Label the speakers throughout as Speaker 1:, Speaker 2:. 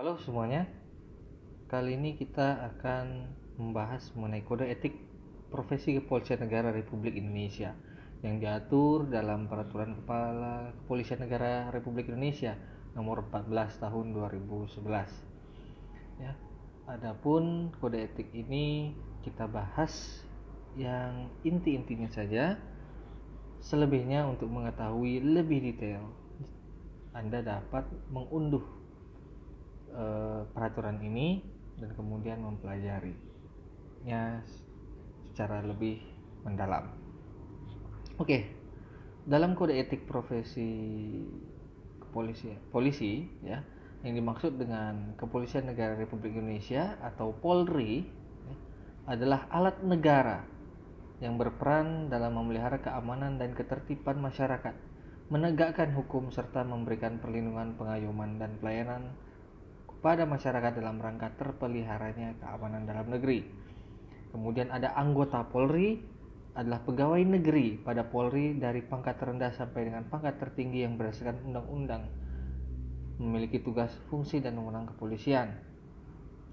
Speaker 1: Halo semuanya, kali ini kita akan membahas mengenai kode etik profesi kepolisian negara Republik Indonesia yang diatur dalam Peraturan Kepala Kepolisian Negara Republik Indonesia nomor 14 tahun 2011. Ya, adapun kode etik ini kita bahas yang inti-intinya saja. Selebihnya untuk mengetahui lebih detail, Anda dapat mengunduh peraturan ini dan kemudian mempelajarinya secara lebih mendalam. Oke, dalam kode etik profesi polisi ya, yang dimaksud dengan Kepolisian Negara Republik Indonesia atau Polri ya, adalah alat negara yang berperan dalam memelihara keamanan dan ketertiban masyarakat, menegakkan hukum serta memberikan perlindungan, pengayoman dan pelayanan kepada masyarakat dalam rangka terpeliharanya keamanan dalam negeri. Kemudian ada anggota Polri, adalah pegawai negeri pada Polri dari pangkat terendah sampai dengan pangkat tertinggi yang berdasarkan undang-undang memiliki tugas, fungsi dan wewenang kepolisian.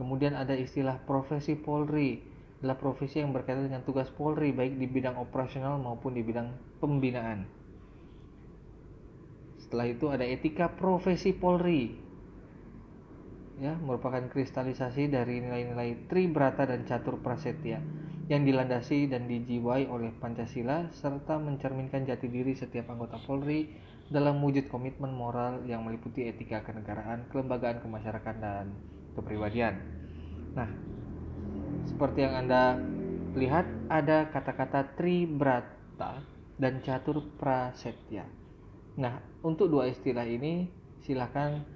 Speaker 1: Kemudian ada istilah profesi Polri, adalah profesi yang berkaitan dengan tugas Polri baik di bidang operasional maupun di bidang pembinaan. Setelah itu ada etika profesi Polri, ya, merupakan kristalisasi dari nilai-nilai Tribrata dan Catur Prasetya yang dilandasi dan dijiwai oleh Pancasila serta mencerminkan jati diri setiap anggota Polri dalam wujud komitmen moral yang meliputi etika kenegaraan, kelembagaan, kemasyarakatan dan kepribadian. Nah, seperti yang Anda lihat ada kata-kata Tribrata dan Catur Prasetya. Nah, untuk dua istilah ini silakan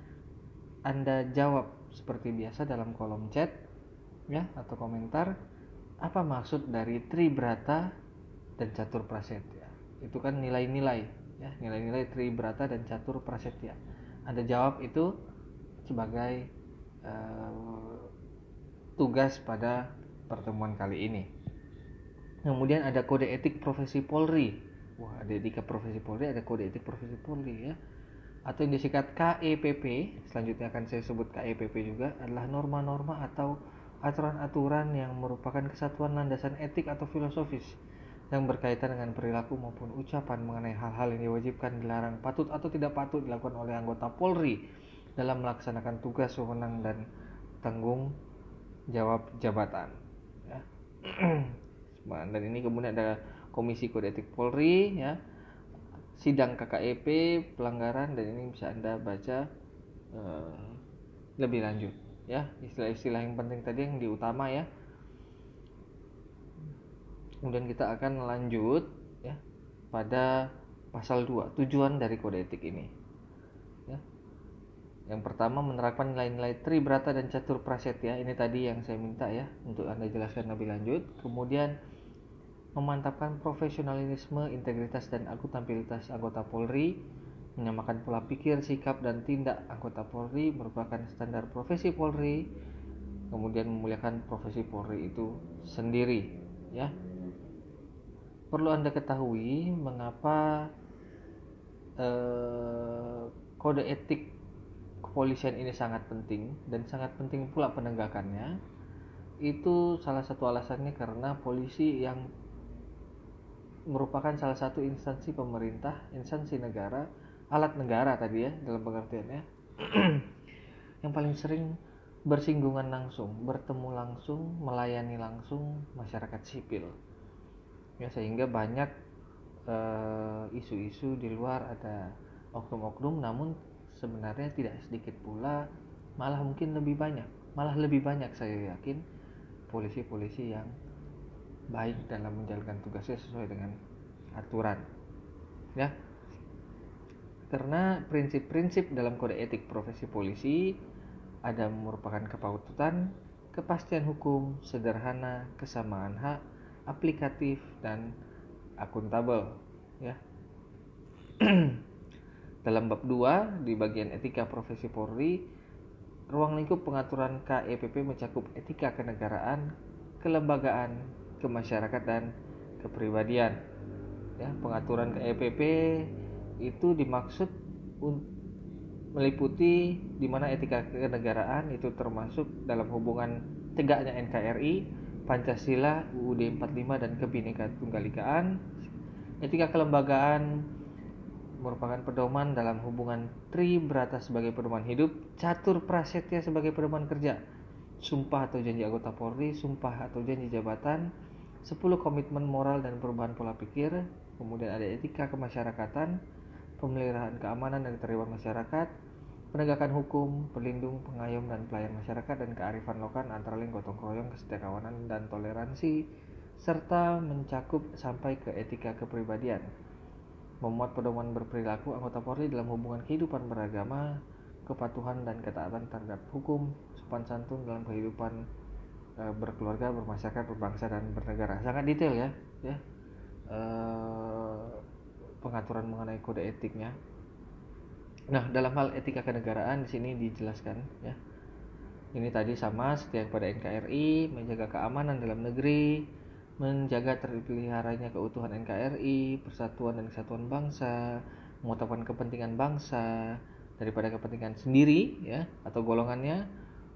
Speaker 1: Anda jawab seperti biasa dalam kolom chat ya atau komentar, apa maksud dari Tribrata dan Catur Prasetya. Itu kan nilai-nilai ya, nilai-nilai Tribrata dan Catur Prasetya. Anda jawab itu sebagai tugas pada pertemuan kali ini. Kemudian ada kode etik profesi Polri. Wah, ada etika profesi Polri, ada kode etik profesi Polri ya, atau yang disingkat KEPP. Selanjutnya akan saya sebut KEPP juga, adalah norma-norma atau aturan-aturan yang merupakan kesatuan landasan etik atau filosofis yang berkaitan dengan perilaku maupun ucapan mengenai hal-hal yang diwajibkan, dilarang, patut atau tidak patut dilakukan oleh anggota Polri dalam melaksanakan tugas, wewenang dan tanggung jawab jabatan ya. Dan ini kemudian ada Komisi Kode Etik Polri ya, sidang KKEP, pelanggaran, dan ini bisa Anda baca lebih lanjut ya, istilah-istilah yang penting tadi yang diutama ya. Kemudian kita akan lanjut ya pada pasal 2, tujuan dari kode etik ini ya. Yang pertama, menerapkan nilai-nilai Tribrata dan Catur Prasetya. Ini tadi yang saya minta ya untuk Anda jelaskan lebih lanjut. Kemudian memantapkan profesionalisme, integritas dan akuntabilitas anggota Polri, menyamakan pola pikir, sikap dan tindak anggota Polri merupakan standar profesi Polri. Kemudian memuliakan profesi Polri itu sendiri ya. Perlu Anda ketahui mengapa kode etik kepolisian ini sangat penting dan sangat penting pula penegakannya. Itu salah satu alasannya karena polisi yang merupakan salah satu instansi pemerintah, instansi negara, alat negara tadi ya dalam pengertiannya yang paling sering bersinggungan langsung, bertemu langsung, melayani langsung masyarakat sipil ya, sehingga banyak isu-isu di luar, ada oknum-oknum, namun sebenarnya tidak sedikit pula, malah mungkin lebih banyak saya yakin polisi-polisi yang baik dalam menjalankan tugasnya sesuai dengan aturan ya. Karena prinsip-prinsip dalam kode etik profesi polisi ada merupakan kepatutan, kepastian hukum, sederhana, kesamaan hak, aplikatif dan akuntabel ya. Dalam bab 2 di bagian etika profesi Polri, ruang lingkup pengaturan KEPP mencakup etika kenegaraan, kelembagaan, kemasyarakatan dan kepribadian ya. Pengaturan KEPP itu dimaksud meliputi di mana etika kenegaraan itu termasuk dalam hubungan tegaknya NKRI, Pancasila, UUD 45 dan Kebinekaan Tunggal-Ikaan. Etika kelembagaan merupakan pedoman dalam hubungan Tribrata sebagai pedoman hidup, Catur Prasetya sebagai pedoman kerja, sumpah atau janji anggota Polri, sumpah atau janji jabatan, 10 komitmen moral dan perubahan pola pikir. Kemudian ada etika kemasyarakatan, pemeliharaan keamanan dan ketertiban masyarakat, penegakan hukum, pelindung, pengayom dan pelayan masyarakat, dan kearifan lokal antara lain gotong royong, kesetiakawanan dan toleransi, serta mencakup sampai ke etika kepribadian. Memuat pedoman berperilaku anggota Polri dalam hubungan kehidupan beragama, kepatuhan dan ketaatan terhadap hukum, sopan santun dalam kehidupan berkeluarga, bermasyarakat, berbangsa dan bernegara. Sangat detail ya, pengaturan mengenai kode etiknya. Nah, dalam hal etika kenegaraan di sini dijelaskan ya. Ini tadi sama setia kepada NKRI, menjaga keamanan dalam negeri, menjaga terpeliharanya keutuhan NKRI, persatuan dan kesatuan bangsa, mengutamakan kepentingan bangsa daripada kepentingan sendiri ya atau golongannya,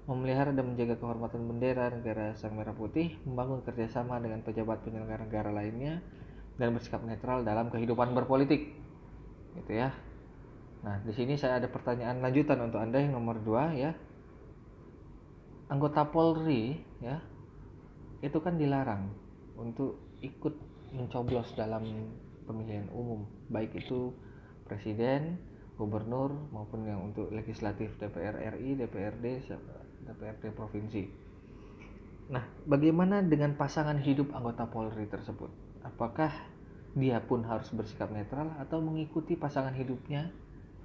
Speaker 1: memelihara dan menjaga kehormatan bendera negara Sang Merah Putih, membangun kerjasama dengan pejabat penyelenggara negara lainnya, dan bersikap netral dalam kehidupan berpolitik, gitu ya. Nah, di sini saya ada pertanyaan lanjutan untuk Anda yang nomor 2 ya. Anggota Polri ya, itu kan dilarang untuk ikut mencoblos dalam pemilihan umum, baik itu presiden, gubernur maupun yang untuk legislatif DPR RI, DPRD provinsi. Nah, bagaimana dengan pasangan hidup anggota Polri tersebut? Apakah dia pun harus bersikap netral atau mengikuti pasangan hidupnya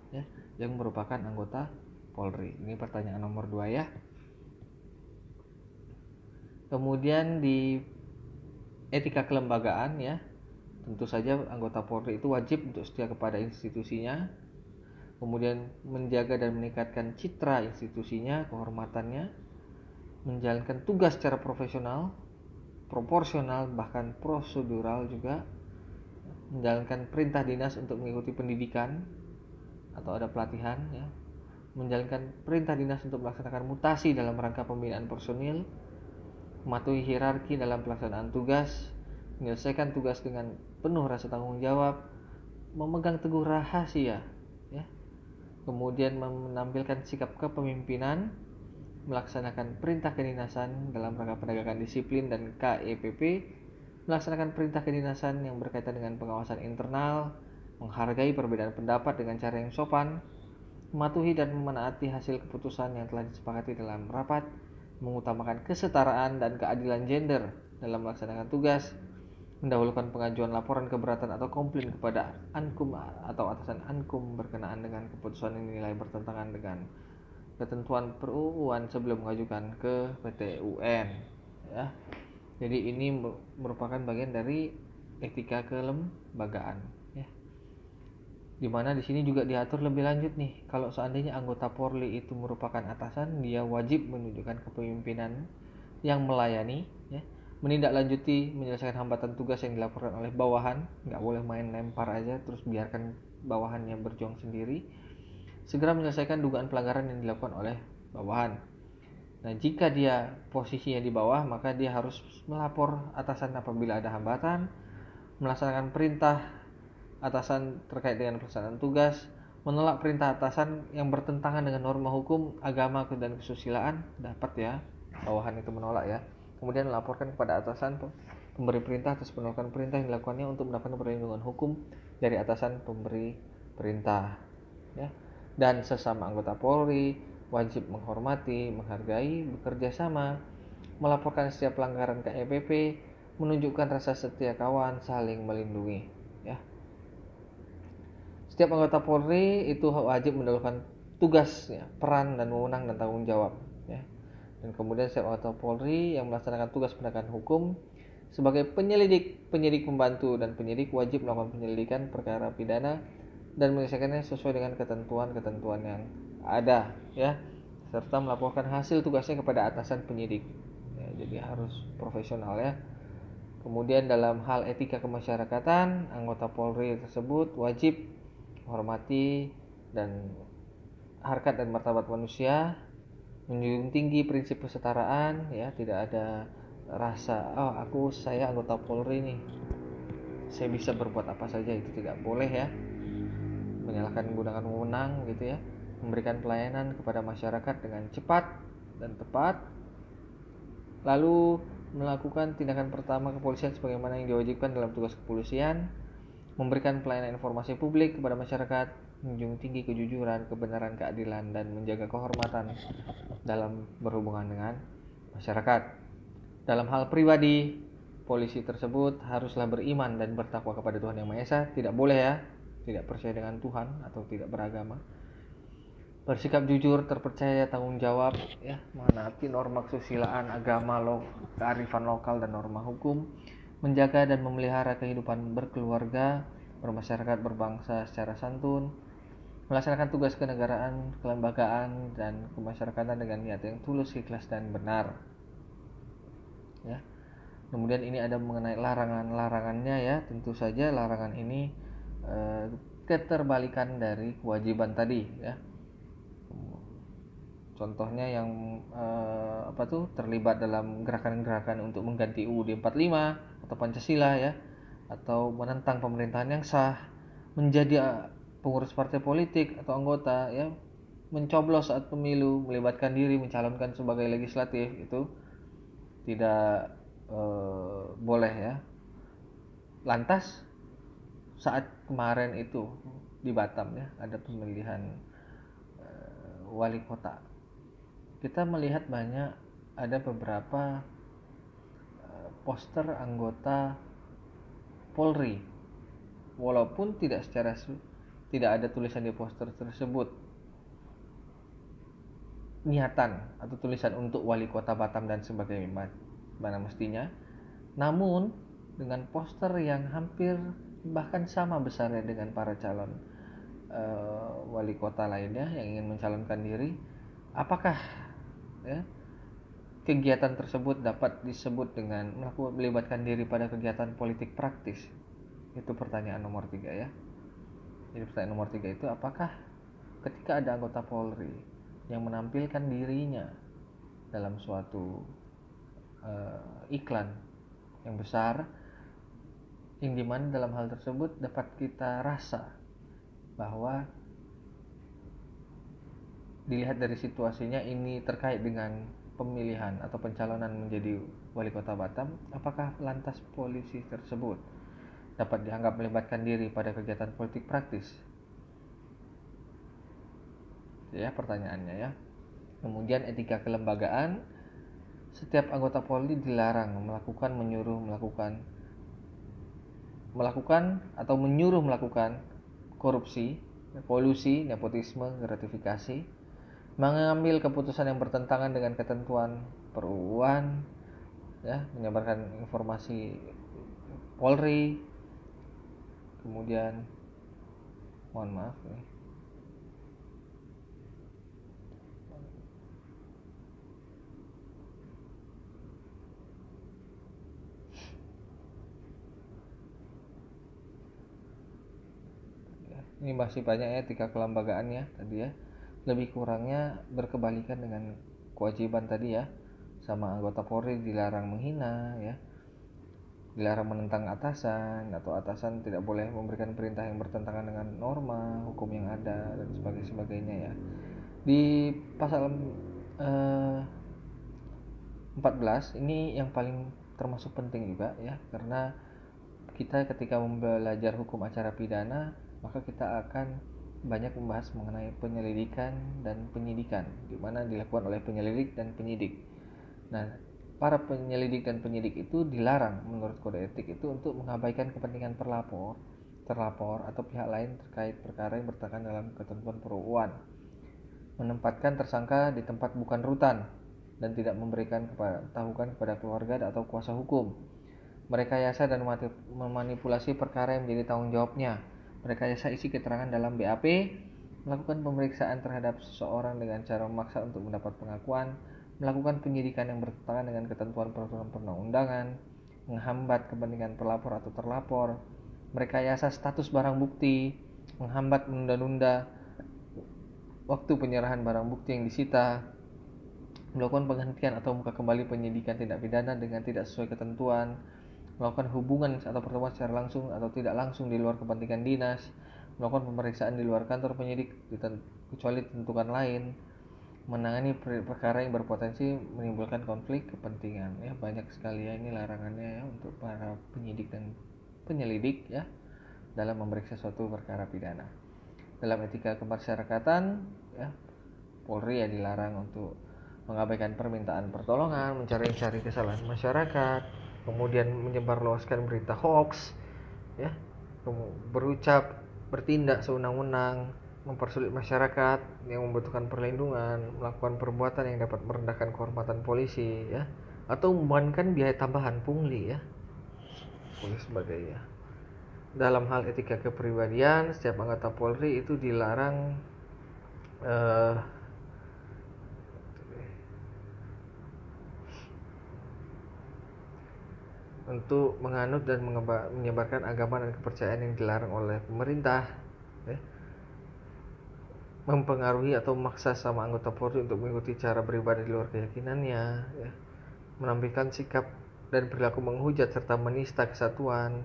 Speaker 1: ya, yang merupakan anggota Polri? Ini pertanyaan nomor 2 ya. Kemudian di etika kelembagaan ya, tentu saja anggota Polri itu wajib untuk setia kepada institusinya, kemudian menjaga dan meningkatkan citra institusinya, kehormatannya, menjalankan tugas secara profesional, proporsional, bahkan prosedural juga, menjalankan perintah dinas untuk mengikuti pendidikan atau ada pelatihan ya, menjalankan perintah dinas untuk melaksanakan mutasi dalam rangka pembinaan personil, mematuhi hierarki dalam pelaksanaan tugas, menyelesaikan tugas dengan penuh rasa tanggung jawab, memegang teguh rahasia ya, kemudian menampilkan sikap kepemimpinan, melaksanakan perintah kedinasan dalam rangka penegakan disiplin dan KEPP, melaksanakan perintah kedinasan yang berkaitan dengan pengawasan internal, menghargai perbedaan pendapat dengan cara yang sopan, mematuhi dan menaati hasil keputusan yang telah disepakati dalam rapat, mengutamakan kesetaraan dan keadilan gender dalam melaksanakan tugas, mendahulukan pengajuan laporan keberatan atau komplain kepada Ankum atau atasan Ankum berkenaan dengan keputusan yang dinilai bertentangan dengan ketentuan per-UUan sebelum mengajukan ke PT UN ya. Jadi ini merupakan bagian dari etika kelembagaan ya. Dimana di sini juga diatur lebih lanjut nih, kalau seandainya anggota Polri itu merupakan atasan, dia wajib menunjukkan kepemimpinan yang melayani ya, menindaklanjuti menyelesaikan hambatan tugas yang dilaporkan oleh bawahan, nggak boleh main lempar aja terus biarkan bawahannya berjuang sendiri, segera menyelesaikan dugaan pelanggaran yang dilakukan oleh bawahan. Nah, jika dia posisinya di bawah, maka dia harus melapor atasan apabila ada hambatan, melaksanakan perintah atasan terkait dengan pelaksanaan tugas, menolak perintah atasan yang bertentangan dengan norma hukum, agama, dan kesusilaan, dapat ya, bawahan itu menolak ya. Kemudian melaporkan kepada atasan pemberi perintah atas penolakan perintah yang dilakukannya untuk mendapatkan perlindungan hukum dari atasan pemberi perintah ya. Dan sesama anggota Polri wajib menghormati, menghargai, bekerja sama, melaporkan setiap pelanggaran KEPP, menunjukkan rasa setia kawan, saling melindungi ya. Setiap anggota Polri itu wajib mendahulukan tugas ya, peran dan wewenang dan tanggung jawab ya. Dan kemudian setiap anggota Polri yang melaksanakan tugas penegakan hukum sebagai penyidik pembantu dan penyidik wajib melakukan penyelidikan perkara pidana dan menyelesaikannya sesuai dengan ketentuan yang ada ya, serta melaporkan hasil tugasnya kepada atasan penyidik ya, jadi harus profesional ya. Kemudian dalam hal etika kemasyarakatan, anggota Polri tersebut wajib menghormati dan harkat dan martabat manusia, menjunjung tinggi prinsip kesetaraan, ya, tidak ada rasa saya anggota Polri nih, saya bisa berbuat apa saja, itu tidak boleh ya. Menyalahkan menggunakan wewenang gitu ya, memberikan pelayanan kepada masyarakat dengan cepat dan tepat, lalu melakukan tindakan pertama kepolisian sebagaimana yang diwajibkan dalam tugas kepolisian, memberikan pelayanan informasi publik kepada masyarakat, menjunjung tinggi kejujuran, kebenaran, keadilan, dan menjaga kehormatan dalam berhubungan dengan masyarakat. Dalam hal pribadi, polisi tersebut haruslah beriman dan bertakwa kepada Tuhan Yang Maha Esa. Tidak boleh ya, tidak percaya dengan Tuhan atau tidak beragama. Bersikap jujur, terpercaya, tanggung jawab, ya, menaati norma kesusilaan, agama, kearifan lokal dan norma hukum, menjaga dan memelihara kehidupan berkeluarga, bermasyarakat, berbangsa secara santun, melaksanakan tugas kenegaraan, kelembagaan, dan kemasyarakatan dengan niat yang tulus, ikhlas, dan benar. Ya. Kemudian ini ada mengenai larangannya ya, tentu saja larangan ini keterbalikan dari kewajiban tadi ya. Contohnya yang terlibat dalam gerakan-gerakan untuk mengganti UUD 45 atau Pancasila ya, atau menentang pemerintahan yang sah, menjadi pengurus partai politik atau anggota ya, mencoblos saat pemilu, melibatkan diri mencalonkan sebagai legislatif, itu tidak boleh ya. Lantas saat kemarin itu di Batam ya, ada pemilihan wali kota, kita melihat ada beberapa poster anggota Polri, walaupun tidak ada tulisan di poster tersebut niatan atau tulisan untuk wali kota Batam dan sebagainya, mana mestinya, namun dengan poster yang hampir bahkan sama besarnya dengan para calon wali kota lainnya yang ingin mencalonkan diri, apakah ya, kegiatan tersebut dapat disebut dengan melibatkan diri pada kegiatan politik praktis? Itu pertanyaan nomor 3 ya. Jadi pertanyaan nomor 3 itu, apakah ketika ada anggota Polri yang menampilkan dirinya dalam suatu iklan yang besar, yang dimana dalam hal tersebut dapat kita rasa bahwa dilihat dari situasinya ini terkait dengan pemilihan atau pencalonan menjadi wali kota Batam, apakah lantas polisi tersebut dapat dianggap melibatkan diri pada kegiatan politik praktis? Ya, pertanyaannya ya. Kemudian etika kelembagaan, setiap anggota Polri dilarang melakukan atau menyuruh melakukan korupsi, kolusi, nepotisme, gratifikasi, mengambil keputusan yang bertentangan dengan ketentuan perUU-an, ya, menyebarkan informasi Polri, kemudian mohon maaf nih, ini masih banyak ya etika kelembagaan ya tadi ya, lebih kurangnya berkebalikan dengan kewajiban tadi ya. Sama anggota Polri dilarang menghina ya, dilarang menentang atasan, atau atasan tidak boleh memberikan perintah yang bertentangan dengan norma hukum yang ada dan sebagainya ya. Di pasal 14 ini yang paling termasuk penting juga ya, karena kita ketika belajar hukum acara pidana, maka kita akan banyak membahas mengenai penyelidikan dan penyidikan, di mana dilakukan oleh penyelidik dan penyidik. Nah, para penyelidik dan penyidik itu dilarang menurut kode etik itu untuk mengabaikan kepentingan terlapor atau pihak lain terkait perkara yang bertentangan dalam ketentuan perUU-an, menempatkan tersangka di tempat bukan rutan, dan tidak memberikan pengetahuan kepada keluarga atau kuasa hukum, merekayasa dan memanipulasi perkara yang menjadi tanggung jawabnya, merekayasa isi keterangan dalam BAP, melakukan pemeriksaan terhadap seseorang dengan cara memaksa untuk mendapat pengakuan, melakukan penyidikan yang bertentangan dengan ketentuan peraturan perundang-undangan, menghambat kepentingan pelapor atau terlapor, merekayasa status barang bukti, menghambat, menunda-nunda waktu penyerahan barang bukti yang disita, melakukan penghentian atau membuka kembali penyidikan tindak pidana dengan tidak sesuai ketentuan, melakukan hubungan atau pertemuan secara langsung atau tidak langsung di luar kepentingan dinas, melakukan pemeriksaan di luar kantor penyidik kecuali ditentukan lain, menangani perkara yang berpotensi menimbulkan konflik kepentingan. Ya, banyak sekali ya ini larangannya ya untuk para penyidik dan penyelidik ya dalam memeriksa suatu perkara pidana. Dalam etika kemasyarakatan ya, Polri ya dilarang untuk mengabaikan permintaan pertolongan, mencari kesalahan masyarakat, kemudian menyebarluaskan berita hoax ya, berucap, bertindak sewenang-wenang, mempersulit masyarakat yang membutuhkan perlindungan, melakukan perbuatan yang dapat merendahkan kehormatan polisi ya, atau membebankan biaya tambahan pungli ya, dan sebagainya. Dalam hal etika kepribadian, setiap anggota Polri itu dilarang untuk menganut dan menyebarkan agama dan kepercayaan yang dilarang oleh pemerintah ya. Mempengaruhi atau memaksa sama anggota Polri untuk mengikuti cara beribadah di luar keyakinannya ya. Menampilkan sikap dan perilaku menghujat serta menista kesatuan,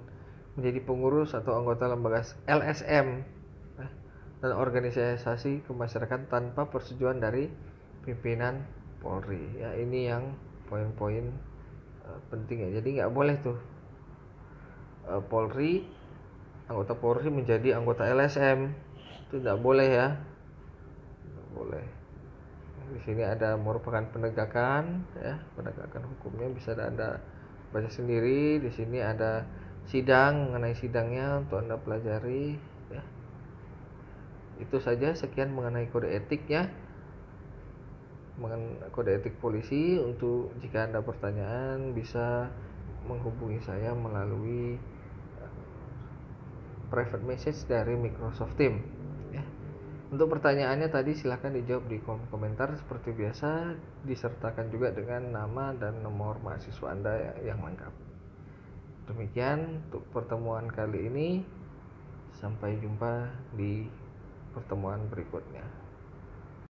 Speaker 1: menjadi pengurus atau anggota lembaga LSM ya, dan organisasi kemasyarakatan tanpa persetujuan dari pimpinan Polri ya. Ini yang poin-poin penting ya. Jadi nggak boleh tuh Polri, anggota Polri menjadi anggota LSM, itu tidak boleh ya, tidak boleh. Di sini ada merupakan penegakan ya, penegakan hukumnya bisa Anda baca sendiri. Di sini ada sidang, mengenai sidangnya untuk Anda pelajari ya. Itu saja, sekian mengenai kode etiknya, mengenai kode etik polisi. Untuk jika Anda pertanyaan bisa menghubungi saya melalui private message dari Microsoft Teams ya. Untuk pertanyaannya tadi silahkan dijawab di kolom komentar seperti biasa, disertakan juga dengan nama dan nomor mahasiswa Anda yang lengkap. Demikian untuk pertemuan kali ini, sampai jumpa di pertemuan berikutnya.